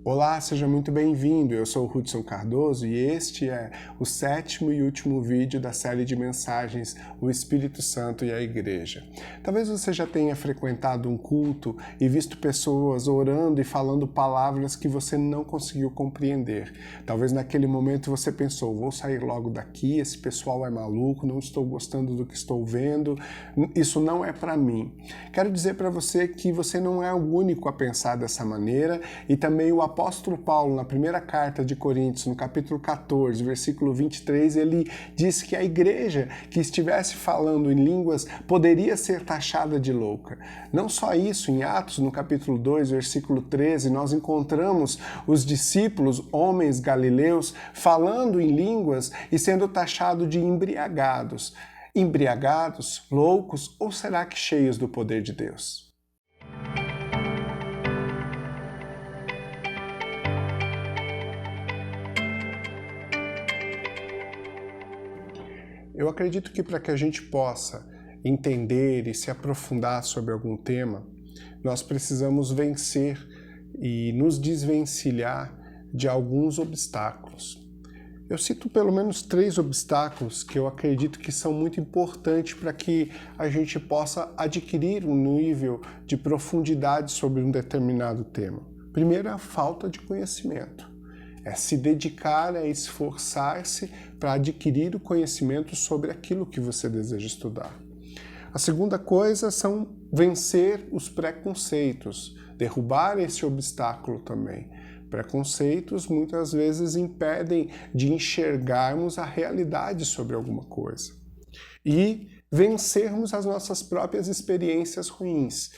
Olá, seja muito bem-vindo. Eu sou o Hudson Cardoso e este é o 7º e último vídeo da série de mensagens O Espírito Santo e a Igreja. Talvez você já tenha frequentado um culto e visto pessoas orando e falando palavras que você não conseguiu compreender. Talvez naquele momento você pensou, vou sair logo daqui, esse pessoal é maluco, não estou gostando do que estou vendo, isso não é para mim. Quero dizer para você que você não é o único a pensar dessa maneira e também o apóstolo Paulo, na primeira carta de Coríntios, no capítulo 14, versículo 23, ele diz que a igreja que estivesse falando em línguas poderia ser taxada de louca. Não só isso, em Atos, no capítulo 2, versículo 13, nós encontramos os discípulos, homens galileus, falando em línguas e sendo taxados de embriagados. Embriagados, loucos ou será que cheios do poder de Deus? Eu acredito que para que a gente possa entender e se aprofundar sobre algum tema, nós precisamos vencer e nos desvencilhar de alguns obstáculos. Eu cito pelo menos 3 obstáculos que eu acredito que são muito importantes para que a gente possa adquirir um nível de profundidade sobre um determinado tema. Primeiro, a falta de conhecimento. É se dedicar, é esforçar-se para adquirir o conhecimento sobre aquilo que você deseja estudar. A segunda coisa são vencer os preconceitos, derrubar esse obstáculo também. Preconceitos muitas vezes impedem de enxergarmos a realidade sobre alguma coisa. E vencermos as nossas próprias experiências ruins.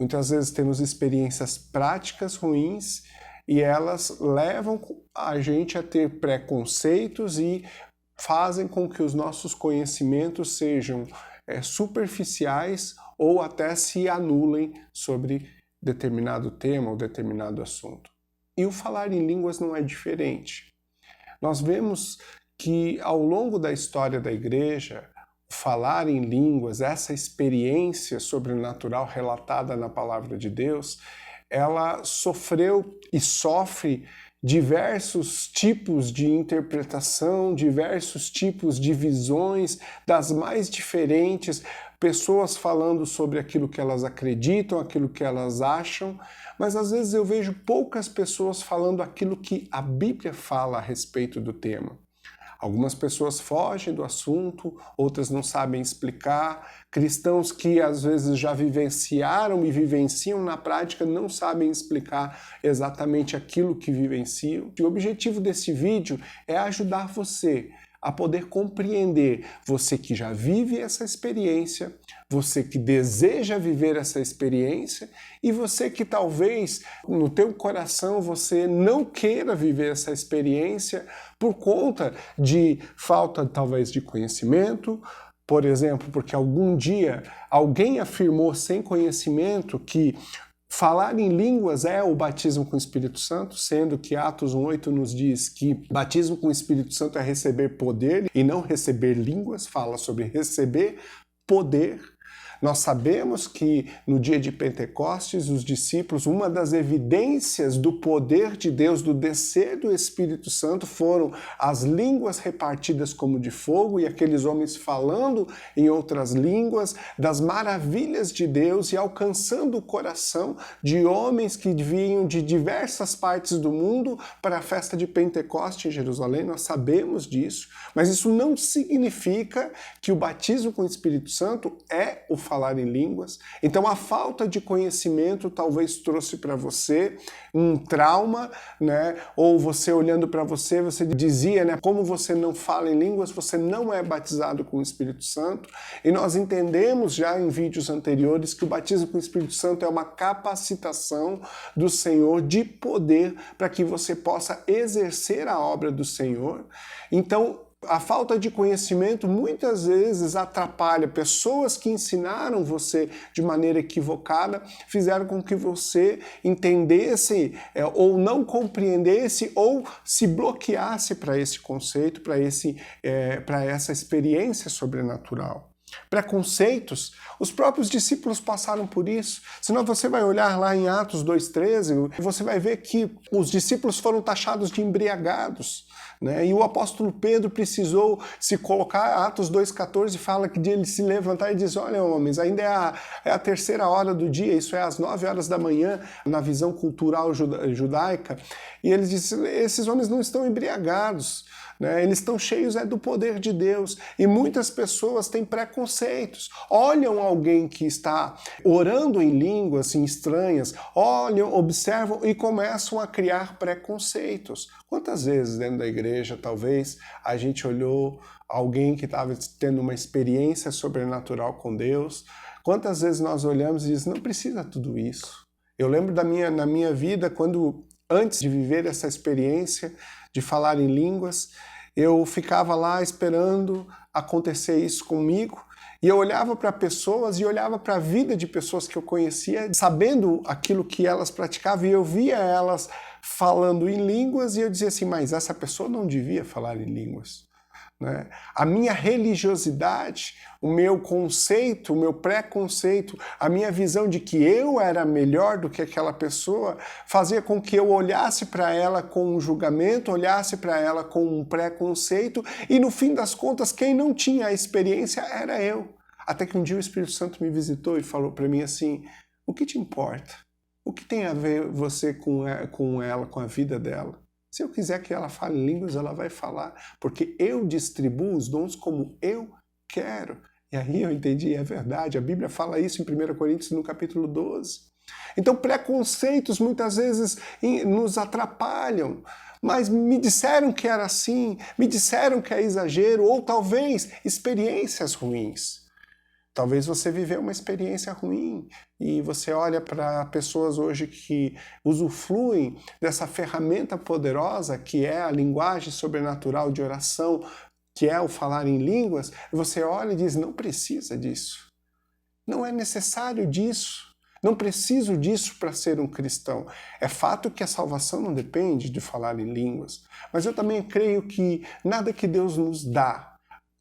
Muitas vezes temos experiências práticas ruins e elas levam a gente a ter preconceitos e fazem com que os nossos conhecimentos sejam superficiais ou até se anulem sobre determinado tema ou determinado assunto. E o falar em línguas não é diferente. Nós vemos que ao longo da história da igreja, o falar em línguas, essa experiência sobrenatural relatada na palavra de Deus, ela sofreu e sofre diversos tipos de interpretação, diversos tipos de visões, das mais diferentes, pessoas falando sobre aquilo que elas acreditam, aquilo que elas acham, mas às vezes eu vejo poucas pessoas falando aquilo que a Bíblia fala a respeito do tema. Algumas pessoas fogem do assunto, outras não sabem explicar. Cristãos que às vezes já vivenciaram e vivenciam na prática não sabem explicar exatamente aquilo que vivenciam. E o objetivo desse vídeo é ajudar você a poder compreender, você que já vive essa experiência, você que deseja viver essa experiência e você que talvez no teu coração você não queira viver essa experiência por conta de falta talvez de conhecimento, por exemplo, porque algum dia alguém afirmou sem conhecimento que falar em línguas é o batismo com o Espírito Santo, sendo que Atos 1:8 nos diz que batismo com o Espírito Santo é receber poder e não receber línguas, fala sobre receber poder. Nós sabemos que no dia de Pentecostes, os discípulos, uma das evidências do poder de Deus, do descer do Espírito Santo, foram as línguas repartidas como de fogo e aqueles homens falando em outras línguas, das maravilhas de Deus e alcançando o coração de homens que vinham de diversas partes do mundo para a festa de Pentecostes em Jerusalém. Nós sabemos disso, mas isso não significa que o batismo com o Espírito Santo é o falar em línguas. Então a falta de conhecimento talvez trouxe para você um trauma, né? Ou você olhando para você, você dizia, né? Como você não fala em línguas, você não é batizado com o Espírito Santo. E nós entendemos já em vídeos anteriores que o batismo com o Espírito Santo é uma capacitação do Senhor de poder para que você possa exercer a obra do Senhor. Então, a falta de conhecimento muitas vezes atrapalha. Pessoas que ensinaram você de maneira equivocada fizeram com que você entendesse ou não compreendesse ou se bloqueasse para esse conceito, para essa experiência sobrenatural. preconceitos. Os próprios discípulos passaram por isso. Senão você vai olhar lá em Atos 2,13 e você vai ver que os discípulos foram taxados de embriagados, né? E o apóstolo Pedro precisou se colocar. Atos 2,14 fala que de ele se levantar e diz: olha, homens, ainda é a terceira hora do dia, isso é às 9 horas da manhã, na visão cultural judaica. E ele diz: esses homens não estão embriagados, né? Eles estão cheios do poder de Deus. E muitas pessoas têm preconceitos. Olham alguém que está orando em línguas estranhas, olham, observam e começam a criar preconceitos. Quantas vezes dentro da igreja, talvez, a gente olhou alguém que estava tendo uma experiência sobrenatural com Deus? Quantas vezes nós olhamos e dizemos: não precisa tudo isso. Eu lembro na minha vida, quando antes de viver essa experiência de falar em línguas, eu ficava lá esperando acontecer isso comigo, e eu olhava para pessoas e olhava para a vida de pessoas que eu conhecia, sabendo aquilo que elas praticavam, e eu via elas falando em línguas, e eu dizia assim: mas essa pessoa não devia falar em línguas, né? A minha religiosidade, o meu conceito, o meu preconceito, a minha visão de que eu era melhor do que aquela pessoa, fazia com que eu olhasse para ela com um julgamento, olhasse para ela com um preconceito, e no fim das contas, quem não tinha a experiência era eu. Até que um dia o Espírito Santo me visitou e falou para mim assim: o que te importa? O que tem a ver você com ela, com a vida dela? Se eu quiser que ela fale línguas, ela vai falar, porque eu distribuo os dons como eu quero. E aí eu entendi, é verdade, a Bíblia fala isso em 1 Coríntios, no capítulo 12. Então, preconceitos muitas vezes nos atrapalham, mas me disseram que era assim, me disseram que é exagero, ou talvez experiências ruins. Talvez você viveu uma experiência ruim e você olha para pessoas hoje que usufruem dessa ferramenta poderosa que é a linguagem sobrenatural de oração, que é o falar em línguas, e você olha e diz: não precisa disso. Não é necessário disso. Não preciso disso para ser um cristão. É fato que a salvação não depende de falar em línguas, mas eu também creio que nada que Deus nos dá,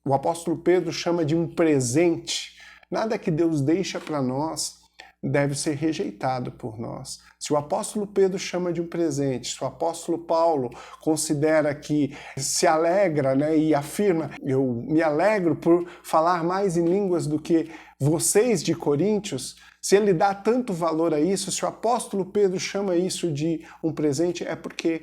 o apóstolo Pedro chama de um presente. Nada que Deus deixa para nós deve ser rejeitado por nós. Se o apóstolo Pedro chama de um presente, se o apóstolo Paulo considera que se alegra, né, e afirma: eu me alegro por falar mais em línguas do que vocês de Coríntios, se ele dá tanto valor a isso, se o apóstolo Pedro chama isso de um presente, é porque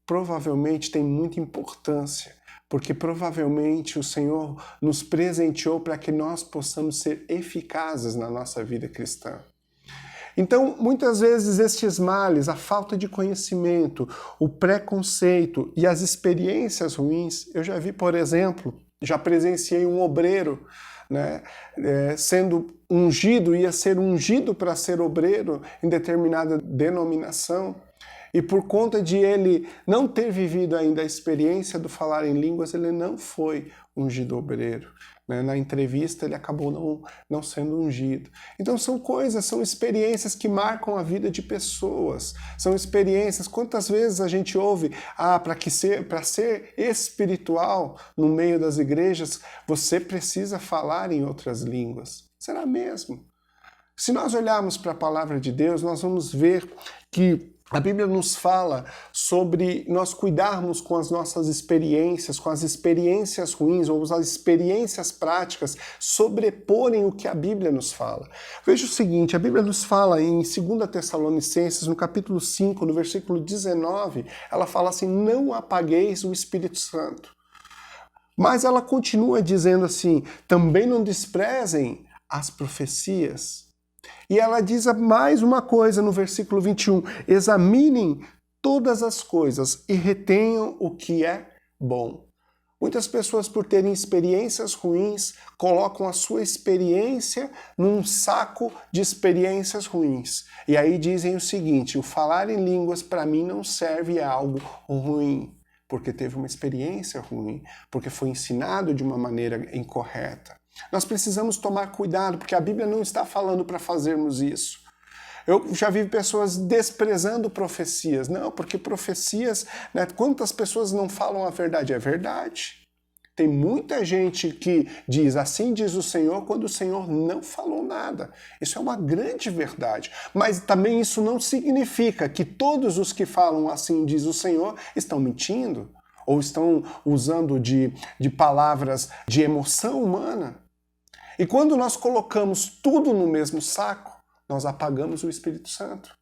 provavelmente tem muita importância. Porque provavelmente o Senhor nos presenteou para que nós possamos ser eficazes na nossa vida cristã. Então, muitas vezes estes males, a falta de conhecimento, o preconceito e as experiências ruins, eu já vi, por exemplo, já presenciei um obreiro, né, sendo ungido, ia ser ungido para ser obreiro em determinada denominação, e por conta de ele não ter vivido ainda a experiência do falar em línguas, ele não foi ungido obreiro. Na entrevista ele acabou não sendo ungido. Então são coisas, são experiências que marcam a vida de pessoas. São experiências, quantas vezes a gente ouve: para ser espiritual no meio das igrejas, você precisa falar em outras línguas. Será mesmo? Se nós olharmos para a palavra de Deus, nós vamos ver que a Bíblia nos fala sobre nós cuidarmos com as nossas experiências, com as experiências ruins ou as experiências práticas, sobreporem o que a Bíblia nos fala. Veja o seguinte, a Bíblia nos fala em 2 Tessalonicenses, no capítulo 5, no versículo 19, ela fala assim: não apagueis o Espírito Santo. Mas ela continua dizendo assim: também não desprezem as profecias. E ela diz mais uma coisa no versículo 21, examinem todas as coisas e retenham o que é bom. Muitas pessoas, por terem experiências ruins, colocam a sua experiência num saco de experiências ruins. E aí dizem o seguinte: o falar em línguas para mim não serve, é algo ruim, porque teve uma experiência ruim, porque foi ensinado de uma maneira incorreta. Nós precisamos tomar cuidado, porque a Bíblia não está falando para fazermos isso. Eu já vi pessoas desprezando profecias. Não, porque profecias, né, quantas pessoas não falam a verdade? É verdade. Tem muita gente que diz assim diz o Senhor quando o Senhor não falou nada. Isso é uma grande verdade. Mas também isso não significa que todos os que falam assim diz o Senhor estão mentindo ou estão usando de palavras de emoção humana. E quando nós colocamos tudo no mesmo saco, nós apagamos o Espírito Santo.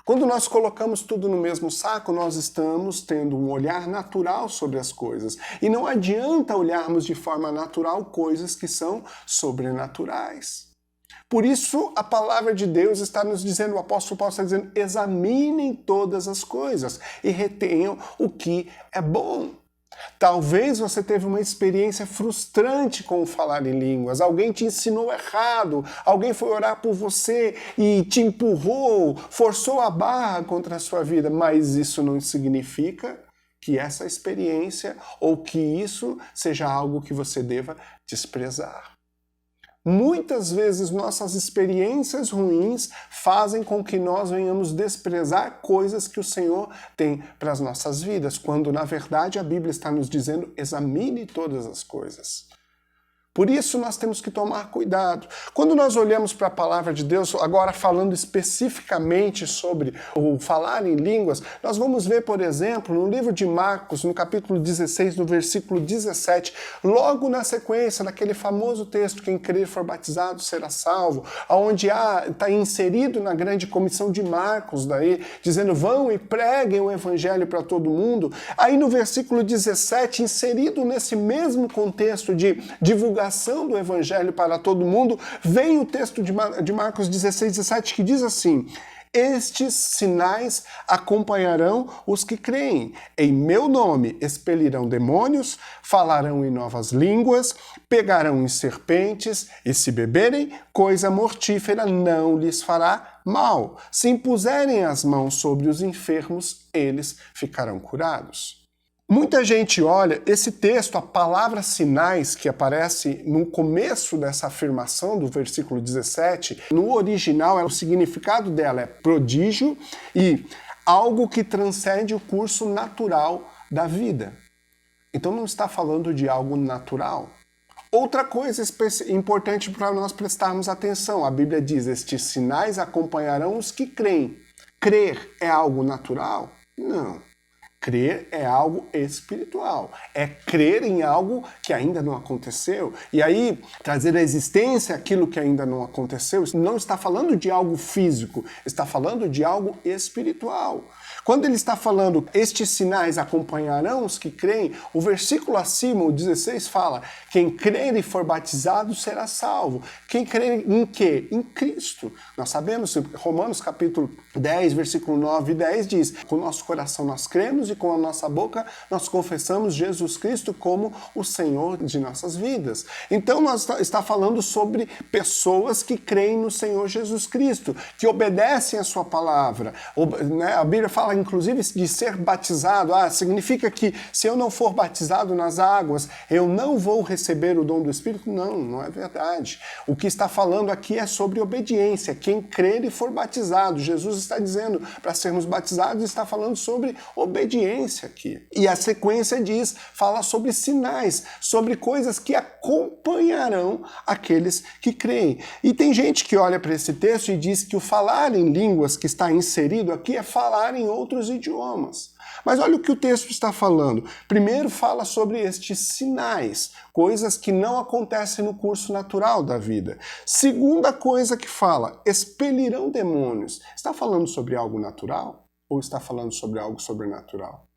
Quando nós colocamos tudo no mesmo saco, nós estamos tendo um olhar natural sobre as coisas. E não adianta olharmos de forma natural coisas que são sobrenaturais. Por isso, a palavra de Deus está nos dizendo, o apóstolo Paulo está dizendo, examinem todas as coisas e retenham o que é bom. Talvez você teve uma experiência frustrante com o falar em línguas, alguém te ensinou errado, alguém foi orar por você e te empurrou, forçou a barra contra a sua vida, mas isso não significa que essa experiência ou que isso seja algo que você deva desprezar. Muitas vezes nossas experiências ruins fazem com que nós venhamos desprezar coisas que o Senhor tem para as nossas vidas, quando na verdade a Bíblia está nos dizendo, examine todas as coisas. Por isso nós temos que tomar cuidado. Quando nós olhamos para a palavra de Deus, agora falando especificamente sobre o falar em línguas, nós vamos ver, por exemplo, no livro de Marcos, no capítulo 16, no versículo 17, logo na sequência, naquele famoso texto, quem crer e for batizado será salvo, onde está inserido na grande comissão de Marcos, daí, dizendo, vão e preguem o evangelho para todo mundo. Aí no versículo 17, inserido nesse mesmo contexto de divulgação do evangelho para todo mundo, vem o texto de Marcos 16, 17, que diz assim, estes sinais acompanharão os que creem. Em meu nome expelirão demônios, falarão em novas línguas, pegarão em serpentes, e se beberem coisa mortífera não lhes fará mal. Se impuserem as mãos sobre os enfermos, eles ficarão curados. Muita gente olha esse texto, a palavra sinais que aparece no começo dessa afirmação do versículo 17, no original o significado dela é prodígio e algo que transcende o curso natural da vida. Então não está falando de algo natural. Outra coisa importante para nós prestarmos atenção, a Bíblia diz, estes sinais acompanharão os que creem. Crer é algo natural? Não. Crer é algo espiritual, é crer em algo que ainda não aconteceu. E aí, trazer à existência aquilo que ainda não aconteceu, não está falando de algo físico, está falando de algo espiritual. Quando ele está falando, estes sinais acompanharão os que creem, o versículo acima, o 16, fala, quem crer e for batizado será salvo. Quem crer em quê? Em Cristo. Nós sabemos, Romanos capítulo 10, versículo 9 e 10 diz, com o nosso coração nós cremos e com a nossa boca nós confessamos Jesus Cristo como o Senhor de nossas vidas. Então nós está falando sobre pessoas que creem no Senhor Jesus Cristo, que obedecem a sua palavra. A Bíblia fala inclusive de ser batizado. Significa que se eu não for batizado nas águas, eu não vou receber o dom do Espírito? Não, não é verdade. O que está falando aqui é sobre obediência. Quem crer e for batizado. Jesus está dizendo para sermos batizados, está falando sobre obediência aqui. E a sequência fala sobre sinais, sobre coisas que acompanharão aqueles que creem. E tem gente que olha para esse texto e diz que o falar em línguas que está inserido aqui é falar em outros idiomas. Mas olha o que o texto está falando. Primeiro fala sobre estes sinais, coisas que não acontecem no curso natural da vida. Segunda coisa que fala, expelirão demônios. Está falando sobre algo natural ou está falando sobre algo sobrenatural?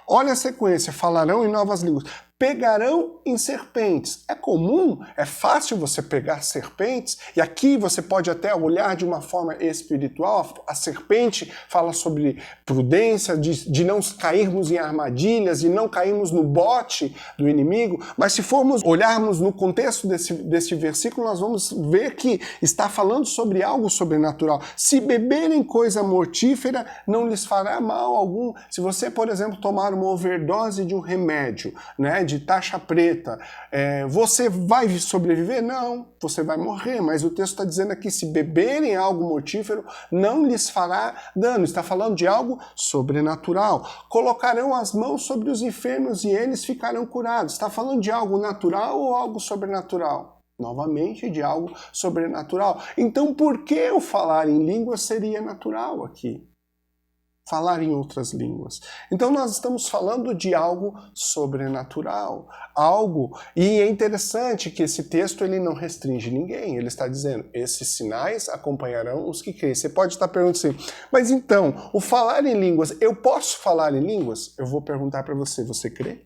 Olha a sequência, falarão em novas línguas, pegarão em serpentes. É comum, é fácil você pegar serpentes, e aqui você pode até olhar de uma forma espiritual. A serpente fala sobre prudência, de não cairmos em armadilhas, de não cairmos no bote do inimigo, mas se formos olharmos no contexto desse versículo, nós vamos ver que está falando sobre algo sobrenatural. Se beberem coisa mortífera, não lhes fará mal algum. Se você, por exemplo, tomar uma overdose de um remédio, né, de taxa preta, você vai sobreviver? Não, você vai morrer, mas o texto está dizendo aqui, se beberem algo mortífero, não lhes fará dano. Está falando de algo sobrenatural. Colocarão as mãos sobre os enfermos e eles ficarão curados. Está falando de algo natural ou algo sobrenatural? Novamente, de algo sobrenatural. Então, por que o falar em línguas seria natural aqui? Falar em outras línguas. Então nós estamos falando de algo sobrenatural, algo, e é interessante que esse texto ele não restringe ninguém, ele está dizendo, esses sinais acompanharão os que creem. Você pode estar perguntando assim, mas então, o falar em línguas, eu posso falar em línguas? Eu vou perguntar para você, você crê?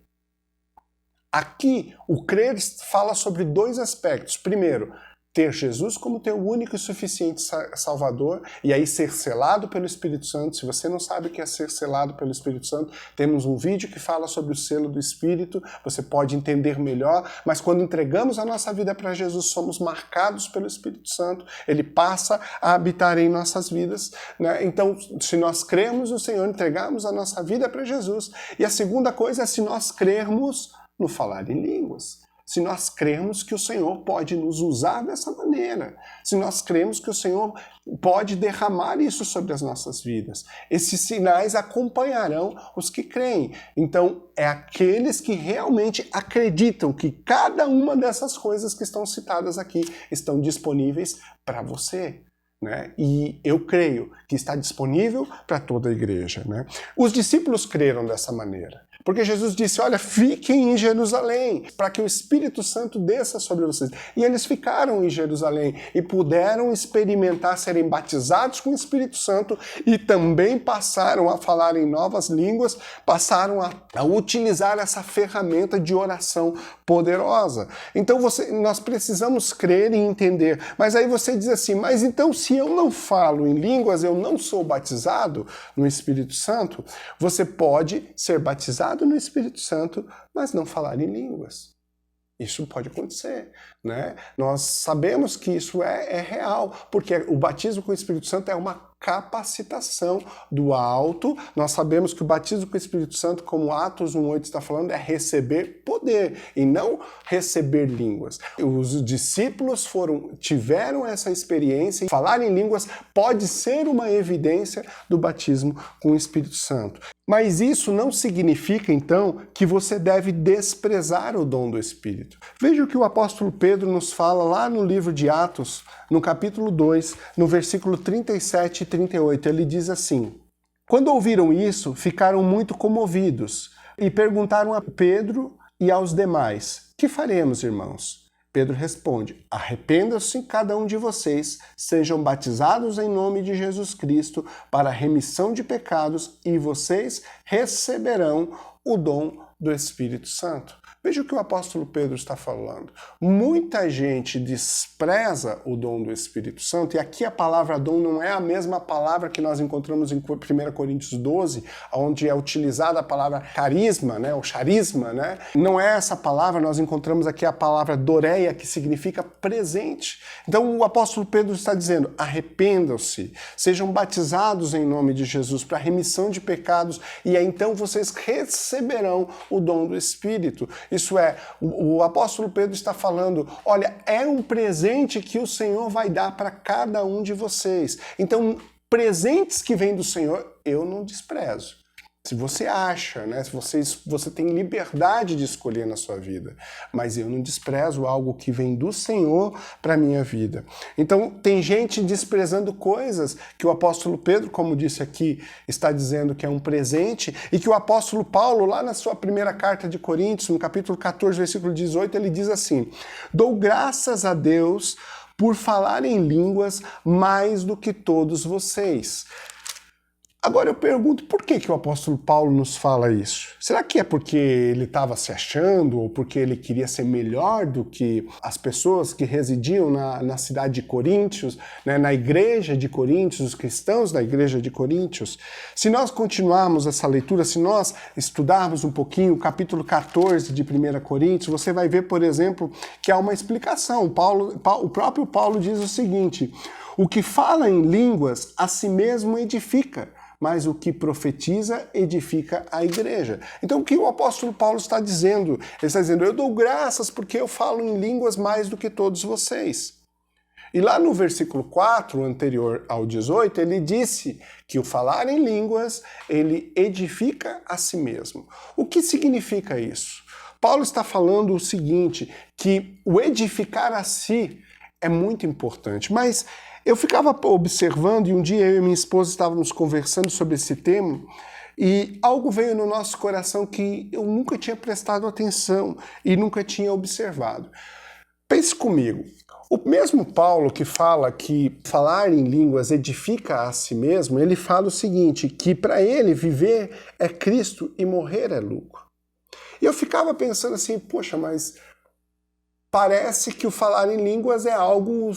Aqui, o crer fala sobre dois aspectos. Primeiro, ter Jesus como teu único e suficiente Salvador, e aí ser selado pelo Espírito Santo. Se você não sabe o que é ser selado pelo Espírito Santo, temos um vídeo que fala sobre o selo do Espírito, você pode entender melhor, mas quando entregamos a nossa vida para Jesus, somos marcados pelo Espírito Santo, ele passa a habitar em nossas vidas, né? Então, se nós cremos no Senhor, entregamos a nossa vida para Jesus. E a segunda coisa é se nós crermos no falar em línguas. Se nós cremos que o Senhor pode nos usar dessa maneira, se nós cremos que o Senhor pode derramar isso sobre as nossas vidas, esses sinais acompanharão os que creem. Então, é aqueles que realmente acreditam que cada uma dessas coisas que estão citadas aqui estão disponíveis para você. Né? E eu creio que está disponível para toda a igreja. Né? Os discípulos creram dessa maneira. Porque Jesus disse, olha, fiquem em Jerusalém, para que o Espírito Santo desça sobre vocês. E eles ficaram em Jerusalém e puderam experimentar serem batizados com o Espírito Santo e também passaram a falar em novas línguas, passaram a utilizar essa ferramenta de oração poderosa. Então nós precisamos crer e entender. Mas aí você diz assim, mas então se eu não falo em línguas, eu não sou batizado no Espírito Santo? Você pode ser batizado no Espírito Santo, mas não falar em línguas. Isso pode acontecer, né? Nós sabemos que isso é real, porque o batismo com o Espírito Santo é uma capacitação do alto. Nós sabemos que o batismo com o Espírito Santo, como Atos 1:8 está falando, é receber poder e não receber línguas. Os discípulos tiveram essa experiência e falar em línguas pode ser uma evidência do batismo com o Espírito Santo. Mas isso não significa, então, que você deve desprezar o dom do Espírito. Veja o que o apóstolo Pedro nos fala lá no livro de Atos, no capítulo 2, no versículo 37 e 38. Ele diz assim, quando ouviram isso, ficaram muito comovidos e perguntaram a Pedro e aos demais, que faremos, irmãos? Pedro responde, arrependam-se cada um de vocês, sejam batizados em nome de Jesus Cristo para a remissão de pecados e vocês receberão o dom do Espírito Santo. Veja o que o apóstolo Pedro está falando. Muita gente despreza o dom do Espírito Santo, e aqui a palavra dom não é a mesma palavra que nós encontramos em 1 Coríntios 12, onde é utilizada a palavra carisma, né, ou charisma, né? Não é essa palavra, nós encontramos aqui a palavra doreia, que significa presente. Então o apóstolo Pedro está dizendo, arrependam-se, sejam batizados em nome de Jesus para a remissão de pecados, e aí então vocês receberão o dom do Espírito. Isso é, o apóstolo Pedro está falando, olha, é um presente que o Senhor vai dar para cada um de vocês. Então, presentes que vêm do Senhor, eu não desprezo. Se você acha, né, se você tem liberdade de escolher na sua vida, mas eu não desprezo algo que vem do Senhor para a minha vida. Então, tem gente desprezando coisas que o apóstolo Pedro, como disse aqui, está dizendo que é um presente, e que o apóstolo Paulo, lá na sua primeira carta de Coríntios, no capítulo 14, versículo 18, ele diz assim, dou graças a Deus por falar em línguas mais do que todos vocês. Agora eu pergunto, por que o apóstolo Paulo nos fala isso? Será que é porque ele estava se achando, ou porque ele queria ser melhor do que as pessoas que residiam na cidade de Coríntios, né, na igreja de Coríntios, os cristãos da igreja de Coríntios? Se nós continuarmos essa leitura, se nós estudarmos um pouquinho o capítulo 14 de 1 Coríntios, você vai ver, por exemplo, que há uma explicação. O próprio Paulo diz o seguinte, o que fala em línguas a si mesmo edifica, mas o que profetiza edifica a igreja. Então o que o apóstolo Paulo está dizendo? Ele está dizendo, eu dou graças porque eu falo em línguas mais do que todos vocês. E lá no versículo 4, anterior ao 18, ele disse que o falar em línguas, ele edifica a si mesmo. O que significa isso? Paulo está falando o seguinte, que o edificar a si é muito importante, mas eu ficava observando e um dia eu e minha esposa estávamos conversando sobre esse tema e algo veio no nosso coração que eu nunca tinha prestado atenção e nunca tinha observado. Pense comigo, o mesmo Paulo que fala que falar em línguas edifica a si mesmo, ele fala o seguinte, que para ele viver é Cristo e morrer é lucro. E eu ficava pensando assim, poxa, mas parece que o falar em línguas é algo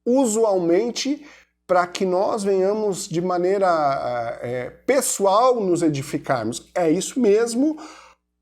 usualmente para que nós venhamos de maneira pessoal nos edificarmos. É isso mesmo,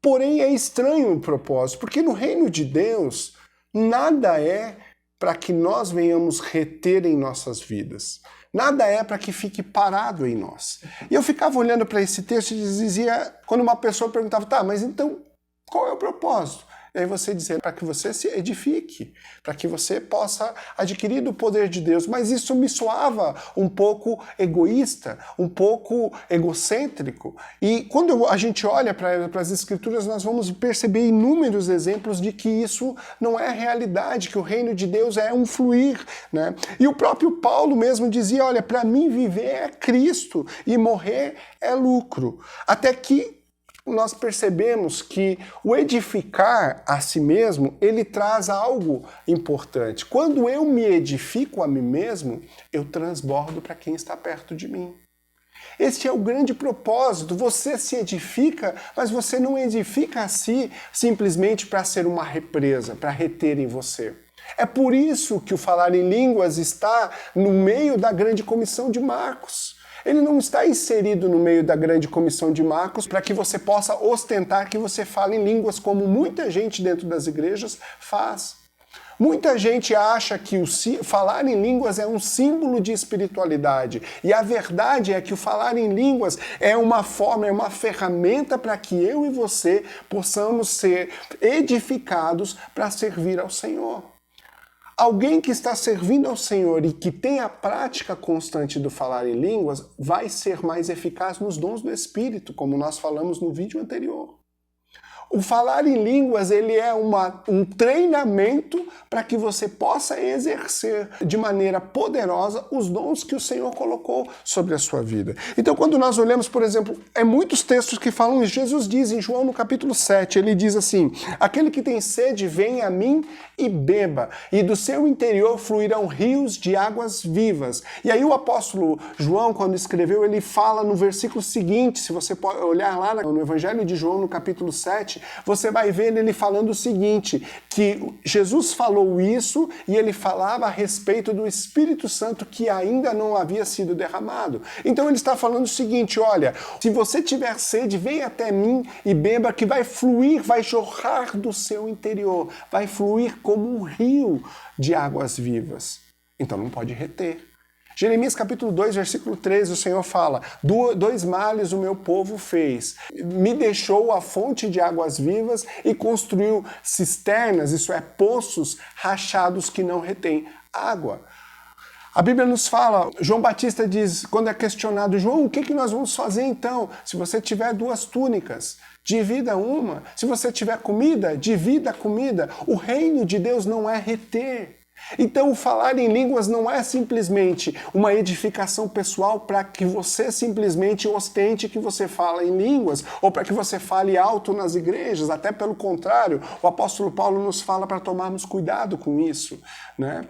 porém é estranho o propósito, porque no reino de Deus nada é para que nós venhamos reter em nossas vidas. Nada é para que fique parado em nós. E eu ficava olhando para esse texto e dizia, quando uma pessoa perguntava, tá, mas então qual é o propósito? E aí você dizia, para que você se edifique, para que você possa adquirir do poder de Deus. Mas isso me soava um pouco egoísta, um pouco egocêntrico. E quando a gente olha para as Escrituras, nós vamos perceber inúmeros exemplos de que isso não é realidade, que o reino de Deus é um fluir, né? E o próprio Paulo mesmo dizia, olha, para mim viver é Cristo e morrer é lucro. Até que nós percebemos que o edificar a si mesmo, ele traz algo importante. Quando eu me edifico a mim mesmo, eu transbordo para quem está perto de mim. Este é o grande propósito. Você se edifica, mas você não edifica a si simplesmente para ser uma represa, para reter em você. É por isso que o falar em línguas está no meio da grande comissão de Marcos. Ele não está inserido no meio da grande comissão de Marcos para que você possa ostentar que você fale em línguas, como muita gente dentro das igrejas faz. Muita gente acha que falar em línguas é um símbolo de espiritualidade. E a verdade é que o falar em línguas é uma forma, é uma ferramenta para que eu e você possamos ser edificados para servir ao Senhor. Alguém que está servindo ao Senhor e que tem a prática constante do falar em línguas vai ser mais eficaz nos dons do Espírito, como nós falamos no vídeo anterior. O falar em línguas, ele é um treinamento para que você possa exercer de maneira poderosa os dons que o Senhor colocou sobre a sua vida. Então, quando nós olhamos, por exemplo, muitos textos que falam isso. Jesus diz em João no capítulo 7, ele diz assim, aquele que tem sede, venha a mim e beba, e do seu interior fluirão rios de águas vivas. E aí o apóstolo João, quando escreveu, ele fala no versículo seguinte, se você pode olhar lá no Evangelho de João, no capítulo 7, você vai ver ele falando o seguinte, que Jesus falou isso e ele falava a respeito do Espírito Santo que ainda não havia sido derramado. Então ele está falando o seguinte, olha, se você tiver sede, vem até mim e beba, que vai fluir, vai jorrar do seu interior, vai fluir como um rio de águas vivas. Então não pode reter. Jeremias capítulo 2, versículo 13, o Senhor fala, 2 males o meu povo fez, me deixou a fonte de águas vivas e construiu cisternas, isso é, poços rachados que não retêm água. A Bíblia nos fala, João Batista diz, quando é questionado, João, o que nós vamos fazer então? Se você tiver 2 túnicas, divida uma. Se você tiver comida, divida a comida. O reino de Deus não é reter. Então, o falar em línguas não é simplesmente uma edificação pessoal para que você simplesmente ostente que você fala em línguas ou para que você fale alto nas igrejas. Até pelo contrário, o apóstolo Paulo nos fala para tomarmos cuidado com isso, né?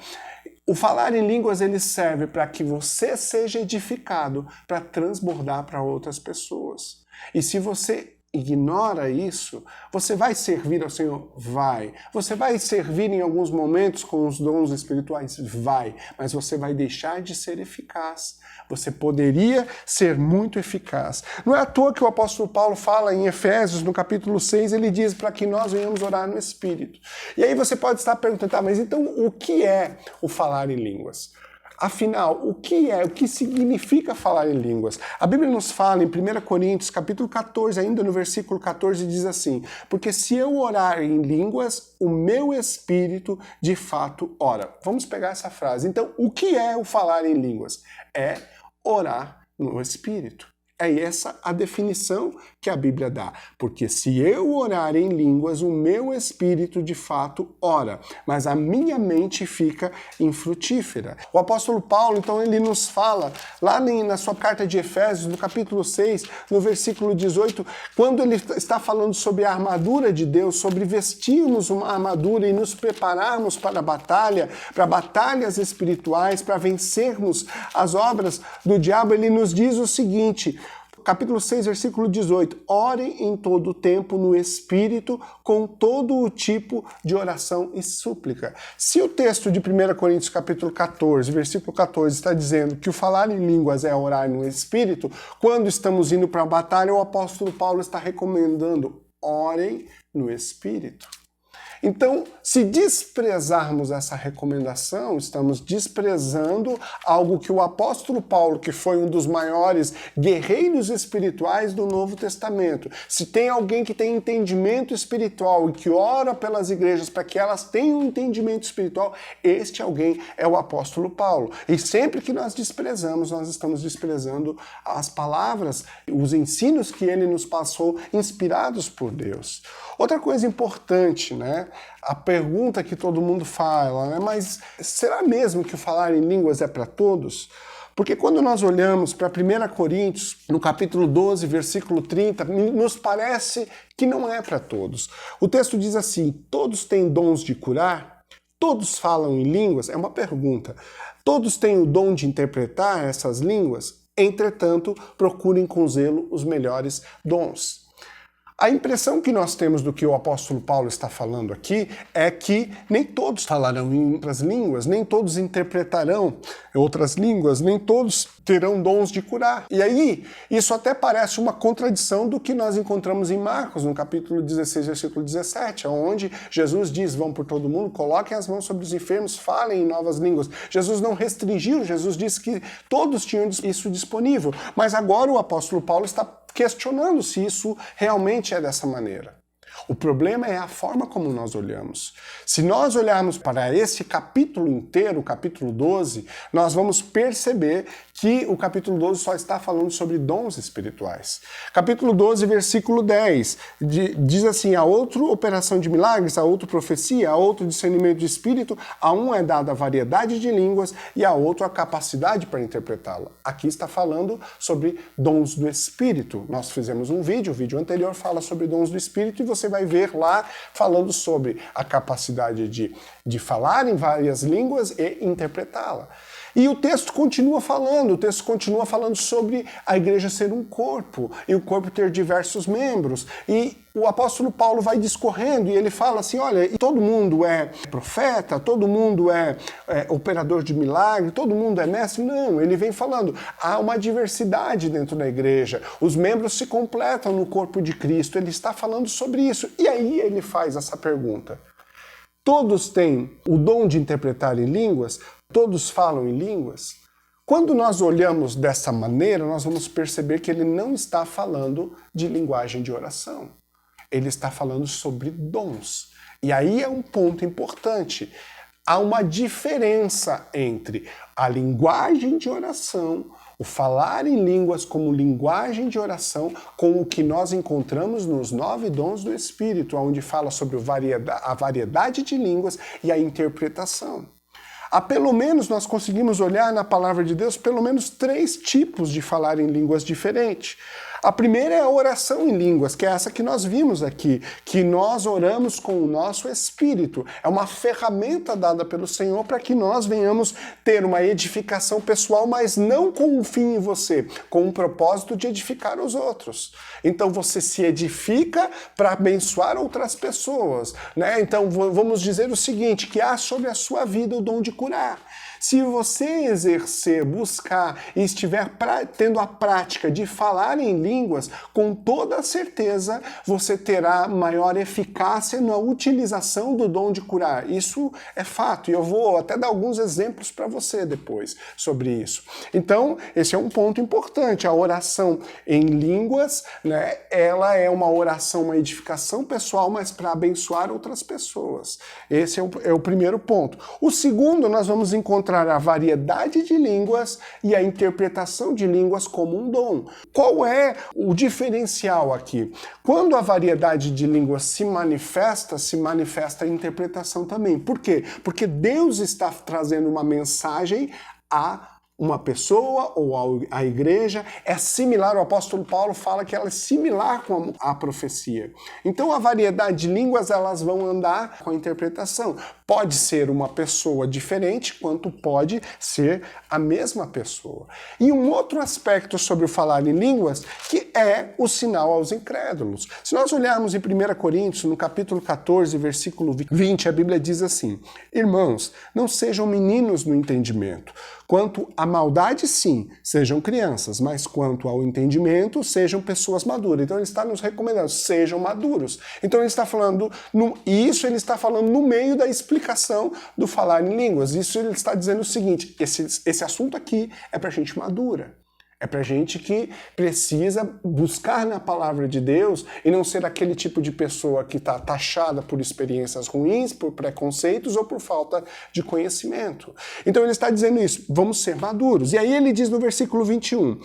O falar em línguas ele serve para que você seja edificado para transbordar para outras pessoas. E se você ignora isso, você vai servir ao Senhor? Vai. Você vai servir em alguns momentos com os dons espirituais? Vai. Mas você vai deixar de ser eficaz. Você poderia ser muito eficaz. Não é à toa que o apóstolo Paulo fala em Efésios, no capítulo 6, ele diz para que nós venhamos orar no Espírito. E aí você pode estar perguntando, tá, mas então o que é o falar em línguas? Afinal, o que significa falar em línguas? A Bíblia nos fala em 1 Coríntios, capítulo 14, ainda no versículo 14, diz assim: porque se eu orar em línguas, o meu espírito de fato ora. Vamos pegar essa frase. Então, o que é o falar em línguas? É orar no espírito. É essa a definição que a Bíblia dá. Porque se eu orar em línguas, o meu espírito de fato ora, mas a minha mente fica infrutífera. O apóstolo Paulo, então, ele nos fala, lá na sua carta de Efésios, no capítulo 6, no versículo 18, quando ele está falando sobre a armadura de Deus, sobre vestirmos uma armadura e nos prepararmos para a batalha, para batalhas espirituais, para vencermos as obras do diabo, ele nos diz o seguinte: capítulo 6, versículo 18. Orem em todo o tempo no Espírito, com todo o tipo de oração e súplica. Se o texto de 1 Coríntios, capítulo 14, versículo 14, está dizendo que o falar em línguas é orar no Espírito, quando estamos indo para a batalha, o apóstolo Paulo está recomendando: orem no Espírito. Então, se desprezarmos essa recomendação, estamos desprezando algo que o apóstolo Paulo, que foi um dos maiores guerreiros espirituais do Novo Testamento, se tem alguém que tem entendimento espiritual e que ora pelas igrejas para que elas tenham um entendimento espiritual, este alguém é o apóstolo Paulo. E sempre que nós desprezamos, nós estamos desprezando as palavras, os ensinos que ele nos passou, inspirados por Deus. Outra coisa importante, né? A pergunta que todo mundo fala, né? Mas será mesmo que o falar em línguas é para todos? Porque quando nós olhamos para 1 Coríntios, no capítulo 12, versículo 30, nos parece que não é para todos. O texto diz assim: todos têm dons de curar? Todos falam em línguas? É uma pergunta. Todos têm o dom de interpretar essas línguas? Entretanto, procurem com zelo os melhores dons. A impressão que nós temos do que o apóstolo Paulo está falando aqui é que nem todos falarão em outras línguas, nem todos interpretarão outras línguas, nem todos terão dons de curar. E aí, isso até parece uma contradição do que nós encontramos em Marcos, no capítulo 16, versículo 17, onde Jesus diz: vão por todo mundo, coloquem as mãos sobre os enfermos, falem em novas línguas. Jesus não restringiu, Jesus disse que todos tinham isso disponível. Mas agora o apóstolo Paulo está questionando se isso realmente é dessa maneira. O problema é a forma como nós olhamos. Se nós olharmos para esse capítulo inteiro, o capítulo 12, nós vamos perceber que o capítulo 12 só está falando sobre dons espirituais. Capítulo 12, versículo 10, diz assim: a outro operação de milagres, a outro profecia, a outro discernimento de espírito, a um é dada a variedade de línguas e a outro a capacidade para interpretá-la. Aqui está falando sobre dons do espírito. Nós fizemos um vídeo, o vídeo anterior fala sobre dons do espírito, e você vai ver lá falando sobre a capacidade de falar em várias línguas e interpretá-la. E o texto continua falando sobre a igreja ser um corpo, e o corpo ter diversos membros. E o apóstolo Paulo vai discorrendo e ele fala assim: olha, todo mundo é profeta, todo mundo é operador de milagre, todo mundo é mestre. Não, ele vem falando, há uma diversidade dentro da igreja, os membros se completam no corpo de Cristo, ele está falando sobre isso. E aí ele faz essa pergunta: todos têm o dom de interpretar em línguas? Todos falam em línguas? Quando nós olhamos dessa maneira, nós vamos perceber que ele não está falando de linguagem de oração. Ele está falando sobre dons. E aí é um ponto importante. Há uma diferença entre a linguagem de oração, o falar em línguas como linguagem de oração, com o que nós encontramos nos 9 dons do Espírito, onde fala sobre a variedade de línguas e a interpretação. Pelo menos nós conseguimos olhar na palavra de Deus pelo menos 3 tipos de falar em línguas diferentes. A primeira é a oração em línguas, que é essa que nós vimos aqui, que nós oramos com o nosso espírito. É uma ferramenta dada pelo Senhor para que nós venhamos ter uma edificação pessoal, mas não com um fim em você, com um propósito de edificar os outros. Então você se edifica para abençoar outras pessoas, né? Então vamos dizer o seguinte, que há sobre a sua vida o dom de curar. Se você exercer, buscar e estiver tendo a prática de falar em línguas, com toda certeza você terá maior eficácia na utilização do dom de curar. Isso é fato, e eu vou até dar alguns exemplos para você depois sobre isso. Então, esse é um ponto importante. A oração em línguas, né, ela é uma oração, uma edificação pessoal, mas para abençoar outras pessoas. Esse é o primeiro ponto. O segundo, nós vamos encontrar a variedade de línguas e a interpretação de línguas como um dom. Qual é o diferencial aqui? Quando a variedade de línguas se manifesta a interpretação também. Por quê? Porque Deus está trazendo uma mensagem a uma pessoa ou a igreja, é similar, o apóstolo Paulo fala que ela é similar com a profecia. Então a variedade de línguas, elas vão andar com a interpretação. Pode ser uma pessoa diferente, quanto pode ser a mesma pessoa. E um outro aspecto sobre o falar em línguas, que é o sinal aos incrédulos. Se nós olharmos em 1 Coríntios, no capítulo 14, versículo 20, a Bíblia diz assim: irmãos, não sejam meninos no entendimento. Quanto à maldade, sim, sejam crianças, mas quanto ao entendimento, sejam pessoas maduras. Então ele está nos recomendando, sejam maduros. Então ele está falando, ele está falando no meio da explicação do falar em línguas. Isso ele está dizendo o seguinte: esse assunto aqui é para gente madura. É para gente que precisa buscar na palavra de Deus e não ser aquele tipo de pessoa que está taxada por experiências ruins, por preconceitos ou por falta de conhecimento. Então ele está dizendo isso, vamos ser maduros. E aí ele diz no versículo 21,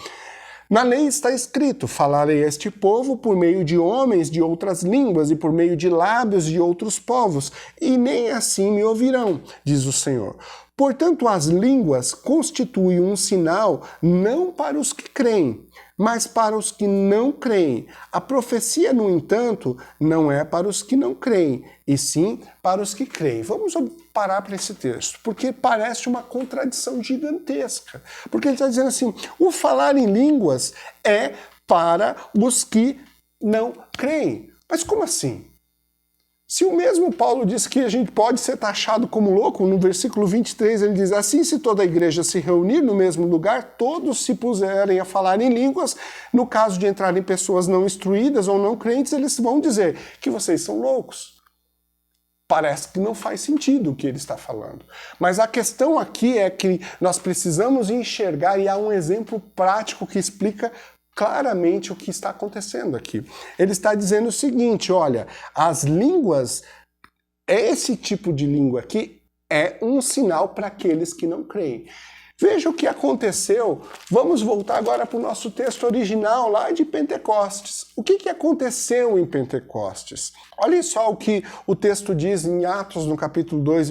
na lei está escrito, falarei a este povo por meio de homens de outras línguas e por meio de lábios de outros povos, e nem assim me ouvirão, diz o Senhor. Portanto, as línguas constituem um sinal não para os que creem, mas para os que não creem. A profecia, no entanto, não é para os que não creem, e sim para os que creem. Vamos parar para esse texto, porque parece uma contradição gigantesca. Porque ele está dizendo assim, o falar em línguas é para os que não creem. Mas como assim? Se o mesmo Paulo diz que a gente pode ser taxado como louco, no versículo 23 ele diz, assim se toda a igreja se reunir no mesmo lugar, todos se puserem a falar em línguas, no caso de entrarem pessoas não instruídas ou não crentes, eles vão dizer que vocês são loucos. Parece que não faz sentido o que ele está falando. Mas a questão aqui é que nós precisamos enxergar, e há um exemplo prático que explica claramente o que está acontecendo aqui. Ele está dizendo o seguinte, olha, as línguas, esse tipo de língua aqui é um sinal para aqueles que não creem. Veja o que aconteceu. Vamos voltar agora para o nosso texto original lá de Pentecostes. O que aconteceu em Pentecostes? Olha só o que o texto diz em Atos, no capítulo 2,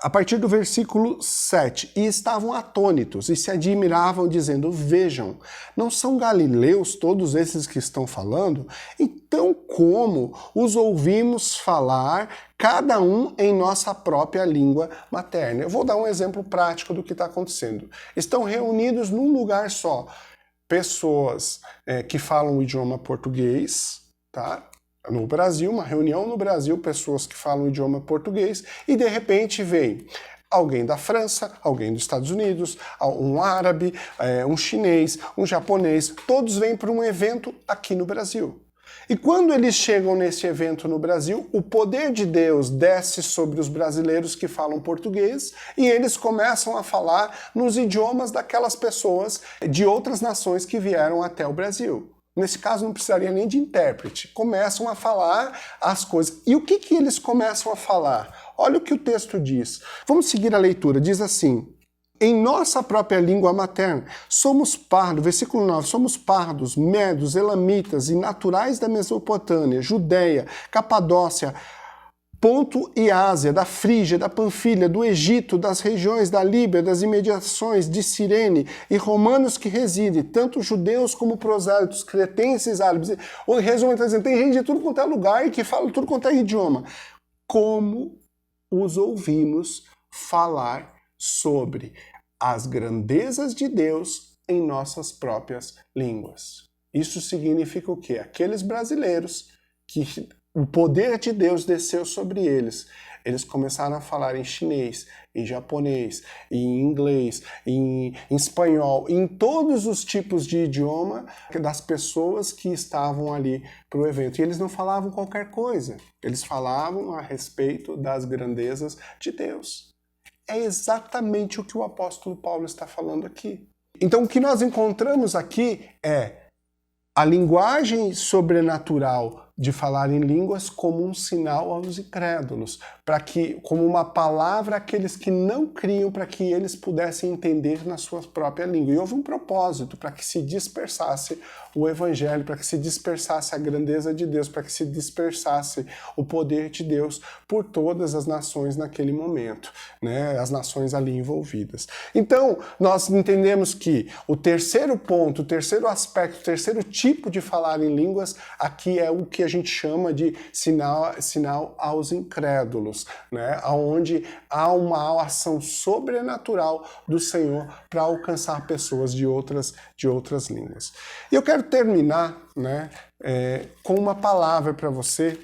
a partir do versículo 7. E estavam atônitos e se admiravam, dizendo, vejam, não são galileus todos esses que estão falando? Então como os ouvimos falar, cada um em nossa própria língua materna? Eu vou dar um exemplo prático do que está acontecendo. Estão reunidos num lugar só pessoas que falam o idioma português, tá? No Brasil, uma reunião no Brasil, pessoas que falam o idioma português, e de repente vem alguém da França, alguém dos Estados Unidos, um árabe, um chinês, um japonês, todos vêm para um evento aqui no Brasil. E quando eles chegam nesse evento no Brasil, o poder de Deus desce sobre os brasileiros que falam português e eles começam a falar nos idiomas daquelas pessoas de outras nações que vieram até o Brasil. Nesse caso não precisaria nem de intérprete. Começam a falar as coisas. E o que eles começam a falar? Olha o que o texto diz. Vamos seguir a leitura. Diz assim, em nossa própria língua materna, somos pardos, versículo 9, somos pardos, medos, elamitas e naturais da Mesopotâmia, Judeia, Capadócia, Ponto e Ásia, da Frígia, da Panfilha, do Egito, das regiões da Líbia, das imediações de Cirene e romanos que residem, tanto judeus como prosélitos, cretenses, árabes. O resumo está dizendo, tem gente de tudo quanto é lugar e que fala tudo quanto é idioma. Como os ouvimos falar sobre as grandezas de Deus em nossas próprias línguas? Isso significa o quê? Aqueles brasileiros que o poder de Deus desceu sobre eles. Eles começaram a falar em chinês, em japonês, em inglês, em espanhol, em todos os tipos de idioma das pessoas que estavam ali para o evento. E eles não falavam qualquer coisa, eles falavam a respeito das grandezas de Deus. É exatamente o que o apóstolo Paulo está falando aqui. Então, o que nós encontramos aqui é a linguagem sobrenatural de falar em línguas como um sinal aos incrédulos, para que, como uma palavra àqueles que não criam, para que eles pudessem entender na sua própria língua. E houve um propósito para que se dispersasse o evangelho, para que se dispersasse a grandeza de Deus, para que se dispersasse o poder de Deus por todas as nações naquele momento, né? As nações ali envolvidas. Então, nós entendemos que o terceiro ponto, o terceiro aspecto, o terceiro tipo de falar em línguas, aqui é o que a gente chama de sinal aos incrédulos, né? Onde há uma ação sobrenatural do Senhor para alcançar pessoas de outras línguas. E eu quero terminar, né, com uma palavra para você,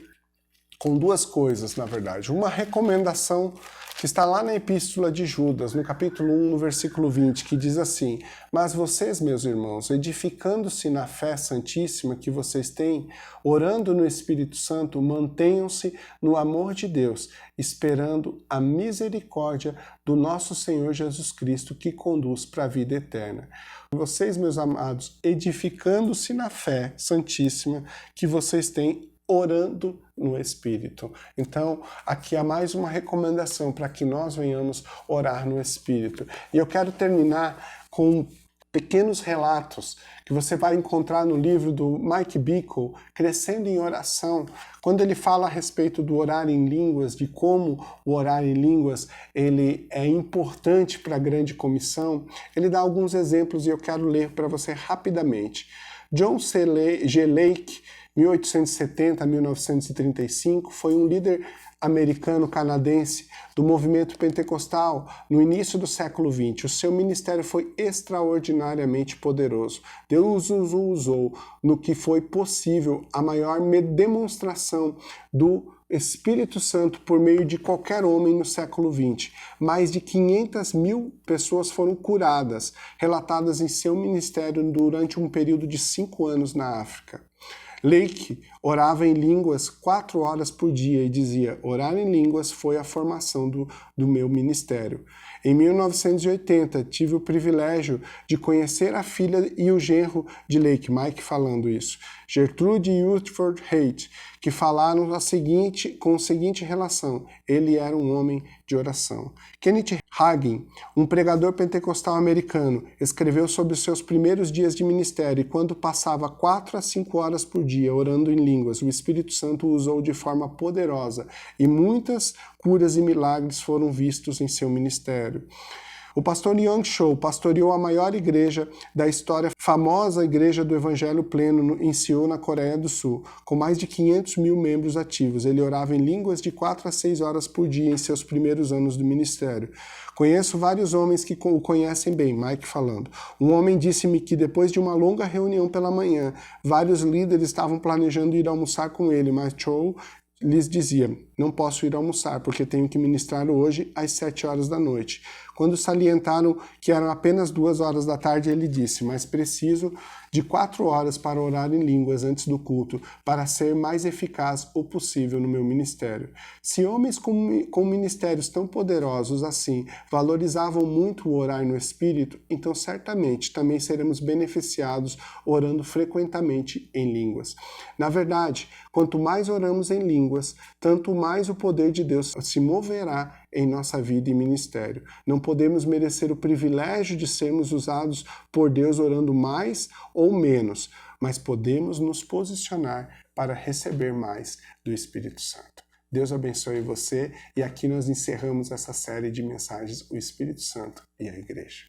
com duas coisas, na verdade. Uma recomendação que está lá na Epístola de Judas, no capítulo 1, no versículo 20, que diz assim: mas vocês, meus irmãos, edificando-se na fé santíssima que vocês têm, orando no Espírito Santo, mantenham-se no amor de Deus, esperando a misericórdia do nosso Senhor Jesus Cristo, que conduz para a vida eterna. Vocês, meus amados, edificando-se na fé santíssima que vocês têm, orando no Espírito. Então, aqui há mais uma recomendação para que nós venhamos orar no Espírito. E eu quero terminar com pequenos relatos que você vai encontrar no livro do Mike Bickle, Crescendo em Oração, quando ele fala a respeito do orar em línguas, de como o orar em línguas ele é importante para a grande comissão. Ele dá alguns exemplos e eu quero ler para você rapidamente. John G. Lake, 1870 a 1935, foi um líder americano-canadense do movimento pentecostal no início do século XX. O seu ministério foi extraordinariamente poderoso. Deus o usou no que foi possível a maior demonstração do Espírito Santo por meio de qualquer homem no século XX. Mais de 500 mil pessoas foram curadas, relatadas em seu ministério durante um período de 5 anos na África. Lake orava em línguas 4 horas por dia e dizia: orar em línguas foi a formação do meu ministério. Em 1980, tive o privilégio de conhecer a filha e o genro de Lake, Mike falando isso, Gertrude e Rutherford Haight, que falaram com a seguinte relação: ele era um homem de oração. Kenneth Hagin, um pregador pentecostal americano, escreveu sobre os seus primeiros dias de ministério e quando passava 4 a 5 horas por dia orando em línguas, o Espírito Santo o usou de forma poderosa e muitas curas e milagres foram vistos em seu ministério. O pastor Young Cho pastoreou a maior igreja da história, famosa Igreja do Evangelho Pleno em Seul, na Coreia do Sul, com mais de 500 mil membros ativos. Ele orava em línguas de 4 a 6 horas por dia em seus primeiros anos do ministério. Conheço vários homens que o conhecem bem, Mike falando. Um homem disse-me que depois de uma longa reunião pela manhã, vários líderes estavam planejando ir almoçar com ele, mas Cho lhes dizia: não posso ir almoçar porque tenho que ministrar hoje às 7 horas da noite. Quando salientaram que eram apenas 2 horas da tarde, ele disse: mas preciso de 4 horas para orar em línguas antes do culto, para ser mais eficaz o possível no meu ministério. Se homens com ministérios tão poderosos assim valorizavam muito o orar no Espírito, então certamente também seremos beneficiados orando frequentemente em línguas. Na verdade, quanto mais oramos em línguas, tanto mais o poder de Deus se moverá em nossa vida e ministério. Não podemos merecer o privilégio de sermos usados por Deus orando mais ou menos, mas podemos nos posicionar para receber mais do Espírito Santo. Deus abençoe você e aqui nós encerramos essa série de mensagens, o Espírito Santo e a Igreja.